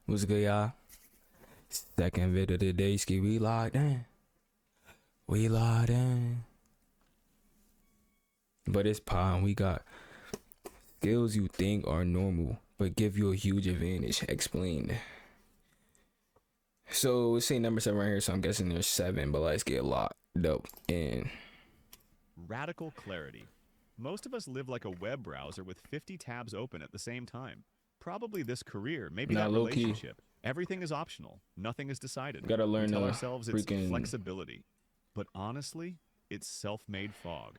What's good, y'all? Second vid of the day, ski. We locked in. We locked in. But it's pie. We got skills you think are normal, but give you a huge advantage. Explain. So it's saying number 7 right here, so I'm guessing there's 7, but let's get locked up in. Radical clarity. Most of us live like a web browser with 50 tabs open at the same time. Probably this career, maybe Not that low key. relationship. Everything is optional. Nothing is decided. Gotta We learn tell to ourselves it's freaking- flexibility. But honestly, it's self-made fog.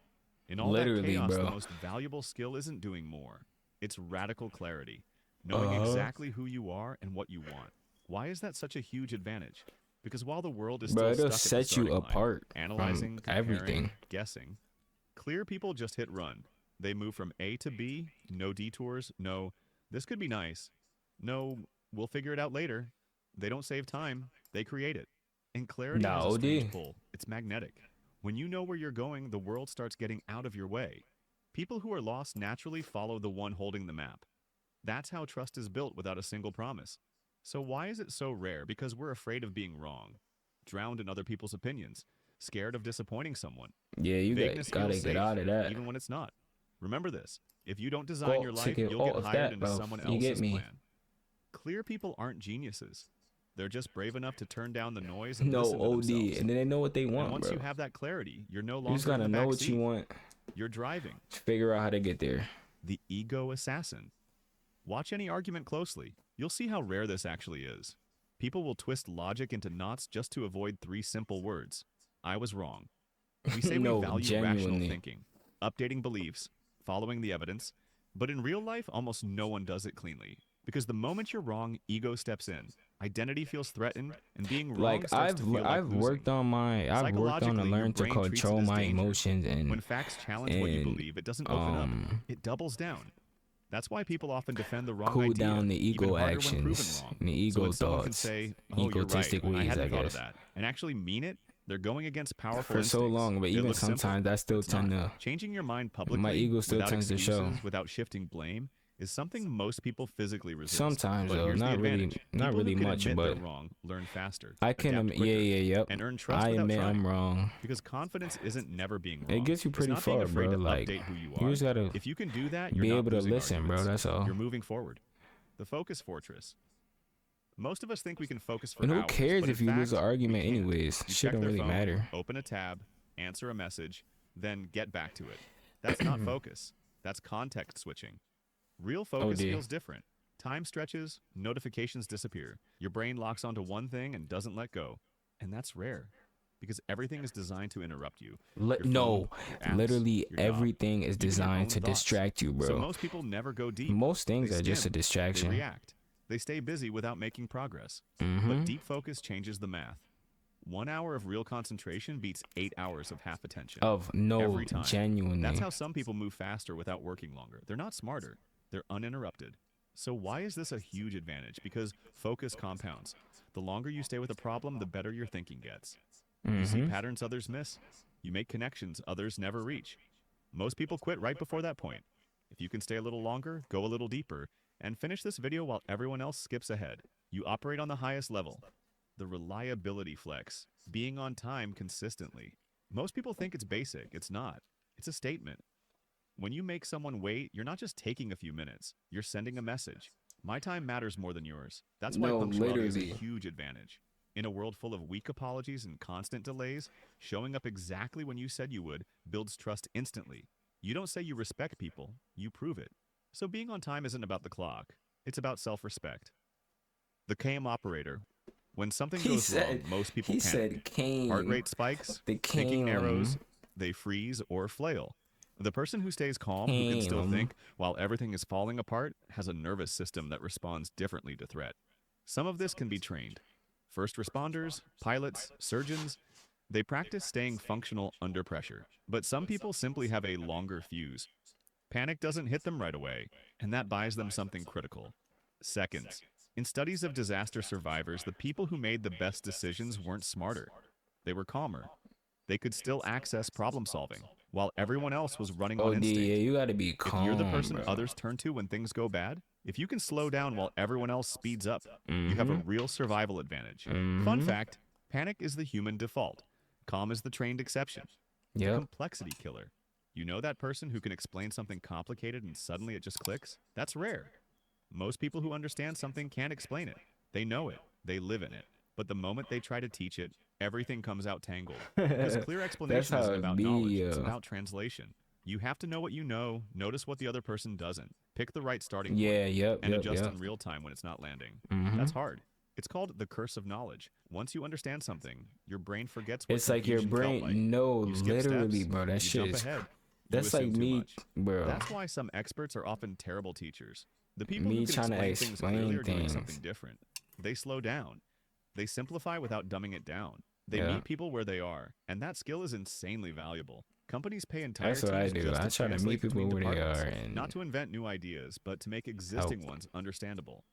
In all Literally, that chaos, bro. the most valuable skill isn't doing more. It's radical clarity. Knowing exactly who you are and what you want. Why is that such a huge advantage? Because while the world is Bro, still it'll stuck at the set you starting line, apart analyzing, from comparing, everything. guessing, clear people just hit run. They move from A to B, no detours, no, this could be nice. No, we'll figure it out later. They don't save time, they create it. And clarity has a strange pull. It's magnetic. When you know where you're going, the world starts getting out of your way. People who are lost naturally follow the one holding the map. That's how trust is built without a single promise. So why is it so rare? Because we're afraid of being wrong, drowned in other people's opinions, scared of disappointing someone. Yeah, you Vagueness gotta feels get safe, out of that. even when it's not. Remember this. If you don't design your life, ticket you'll get off hired that, into bro. someone You get else's me? plan. Clear people aren't geniuses. They're just brave enough to turn down the noise and No listen to OD, themselves. and then they know what they want, And once bro. you have that clarity, you're no You longer just gotta in the know back what you seat. want. You're driving. Figure out how to get there. The ego assassin. Watch any argument closely. You'll see how rare this actually is. People will twist logic into knots just to avoid 3 simple words. I was wrong. We say No, we value genuinely. rational thinking, updating beliefs, following the evidence, but in real life, almost no one does it cleanly. Because the moment you're wrong, ego steps in. Identity feels threatened, and being wrong Like starts to feel like I've worked on my I've worked on to Psychologically, your learn to brain treats it control as my danger. emotions and When facts challenge what you and, believe, it doesn't open up. It doubles down. That's why people often defend the wrong cool idea, down the even ego harder when proven actions, wrong. the So ego when someone can thoughts, say, "Oh, you're right, egotistic I ways, hadn't I thought of guess. that," and actually mean it, they're going against powerful For so instincts. long, but It even looks simple. sometimes that still It's tend not. to Changing your mind publicly, my ego still without tends to show. excuses, without shifting blame, is something most people physically resist. Sometimes, but though, here's not the really- advantage. not People really who can much, admit but they're wrong learn faster. I can adapt quicker, yep. and earn trust I without admit trying. I'm wrong. Because confidence isn't never being wrong. It gets you It's pretty not being far, afraid bro. to Like update who you you are. just gotta If you can do that, you're be not able to losing listen, bro. arguments. That's all. You're moving forward. The focus fortress. Most of us think we can focus for And who hours, cares but if in you lose fact, an argument we can't. anyways? You Shit check don't their really phone, matter. open a tab, answer a message, then get back to it. That's not focus. That's context switching. Real focus dear. feels different. Time stretches, notifications disappear. Your brain locks onto one thing and doesn't let go. And that's rare. Because everything is designed to interrupt you. Your phone, No, your apps, literally your job, everything is even your designed own to thoughts. distract you, bro. So most people never go deep. Most things They are just a skim. distraction. They react. They stay busy without making progress. Mm-hmm. But deep focus changes the math. 1 hour of real concentration beats 8 hours of half attention. Every time. Genuinely. That's how some people move faster without working longer. They're not smarter. They're uninterrupted. So why is this a huge advantage? Because focus compounds. The longer you stay with a problem, the better your thinking gets. You see patterns others miss. You make connections others never reach. Most people quit right before that point. If you can stay a little longer, go a little deeper, and finish this video while everyone else skips ahead. You operate on the highest level. The reliability flex. Being on time consistently. Most people think it's basic. It's not. It's a statement. When you make someone wait, you're not just taking a few minutes. You're sending a message. My time matters more than yours. That's why punctuality is a huge advantage. In a world full of weak apologies and constant delays, showing up exactly when you said you would builds trust instantly. You don't say you respect people, you prove it. So being on time isn't about the clock. It's about self-respect. The KM operator. When something goes wrong, most people panic. Heart rate spikes, thinking narrows, they freeze or flail. The person who stays calm, who can still think while everything is falling apart, has a nervous system that responds differently to threat. Some of this can be trained. First responders, pilots, surgeons, they practice staying functional under pressure. But some people simply have a longer fuse. Panic doesn't hit them right away, and that buys them something critical. Seconds. In studies of disaster survivors, the people who made the best decisions weren't smarter. They were calmer. They could still access problem solving, while everyone else was running on instinct. Yeah, you gotta be calm. If you're the person bro. others turn to when things go bad, If you can slow down while everyone else speeds up, you have a Mm-hmm. real survival advantage. Fun Mm-hmm. fact, panic is the human default. Calm is the trained exception. The Yep. complexity killer. You know that person who can explain something complicated and suddenly it just clicks? That's rare. Most people who understand something can't explain it. They know it, they live in it. But the moment they try to teach it, everything comes out tangled. Because clear That's explanation how isn't it about be, knowledge, it's yo. about translation. You have to know what you know, notice what the other person doesn't, pick the right starting point, Yeah, yep, and yep, adjust yep. in real time when it's not landing. Mm-hmm. That's hard. It's called the curse of knowledge. Once you understand something, your brain forgets what It's like your confusion felt like. brain, no, You skip literally, steps, bro. That you shit jump is, ahead, you that's like assume too me, much. bro. That's why some experts are often terrible teachers. The people who Me can trying to explain things clearly explain are doing something things. different. They slow down. They simplify without dumbing it down. They Yeah, meet people where they are, and that skill is insanely valuable. Companies pay entire that's what I teams do. just I to try to meet translate people between where they are departments, not and to invent new ideas, but to make help. existing ones understandable.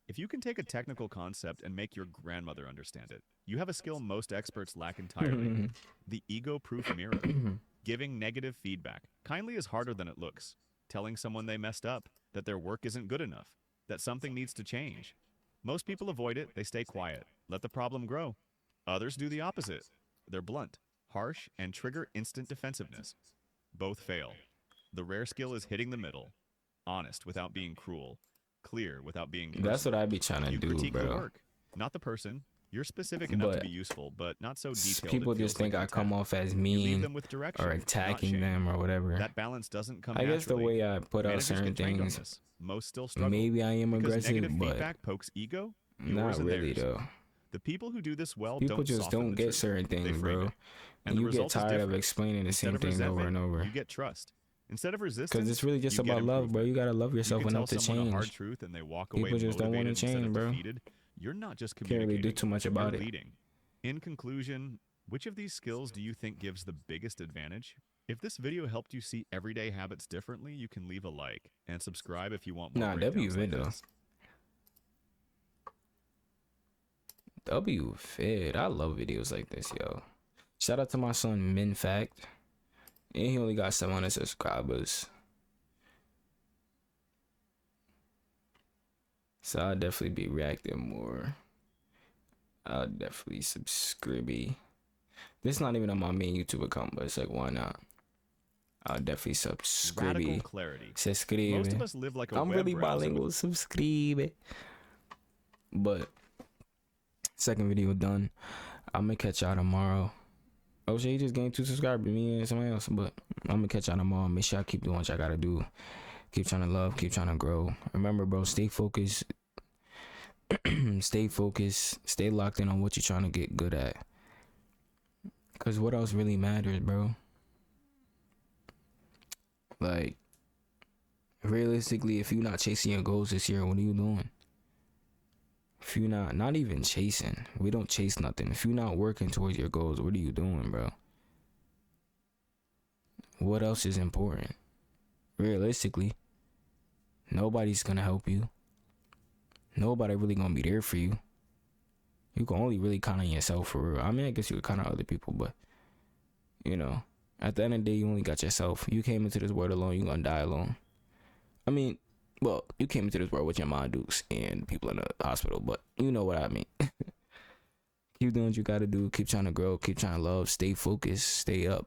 If you can take a technical concept and make your grandmother understand it, you have a skill most experts lack entirely: the ego proof mirror. Giving negative feedback kindly is harder than it looks. Telling someone they messed up, that their work isn't good enough, that something needs to change. Most people avoid it, they stay quiet, let the problem grow. Others do the opposite. They're blunt, harsh, and trigger instant defensiveness. Both fail. The rare skill is hitting the middle, honest without being cruel, clear without being That's what personal. I be trying to You do, critique the bro. work, not the person. You're specific enough to But be useful, but not so detailed it people just feels like think I come contempt. off as You leave mean them with or direction, not attacking shame. them or whatever. That balance doesn't come I guess the naturally. way I put out Managers certain get trained on things, this. Most still struggle. maybe I am Because negative aggressive, but feedback pokes ego, yours not and really theirs. though. The people who do this well People don't just soften don't the get truth. certain They things, frame bro. it. And And the you get result is tired of different. explaining the Instead same of things over resentment, and over. you get trust. Instead of Because resistance, it's really just you get about love, bro. improvement. You gotta love You yourself can tell enough to someone a hard change. truth and they walk away People just don't want to motivated instead change, of bro. defeated. You're not just Can't really do communicating, too much you're about it. leading. In conclusion, which of these skills do you think gives the biggest advantage? If this video helped you see everyday habits differently, you can leave a like and subscribe if you want more Nah, W breakdowns like video. this. W Fed. I love videos like this, yo. Shout out to my son Min Fact. And he only got 700 subscribers. So I'll definitely be reacting more. I'll definitely subscribe. This is not even on my main YouTube account, but it's like, why not? I'll definitely Radical subscribe. clarity. Most Subscribe. of us live like a I'm web really browser bilingual. Subscribe. But second video done. I'm gonna catch y'all tomorrow. Oh shit, he just gained 2 subscribers, me and somebody else. But I'm gonna catch y'all tomorrow. Make sure I keep doing what y'all gotta do. Keep trying to love, keep trying to grow. Remember, bro, stay focused. Stay focused. Stay locked in on what you're trying to get good at. Cause what else really matters, bro? Like, realistically, if you're not chasing your goals this year, what are you doing? If you're not even chasing, we don't chase nothing. If you're not working towards your goals, what are you doing, bro? What else is important? Realistically, nobody's gonna help you. Nobody really gonna be there for you. You can only really count on yourself for real. I mean, I guess you could count on other people, but you know, at the end of the day, you only got yourself. You came into this world alone, you're gonna die alone. I mean, well, you came into this world with your mom dukes and people in the hospital, but you know what I mean. Keep doing what you gotta do. Keep trying to grow. Keep trying to love. Stay focused. Stay up.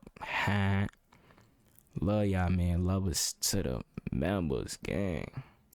Love y'all, man. Love us to the members, gang.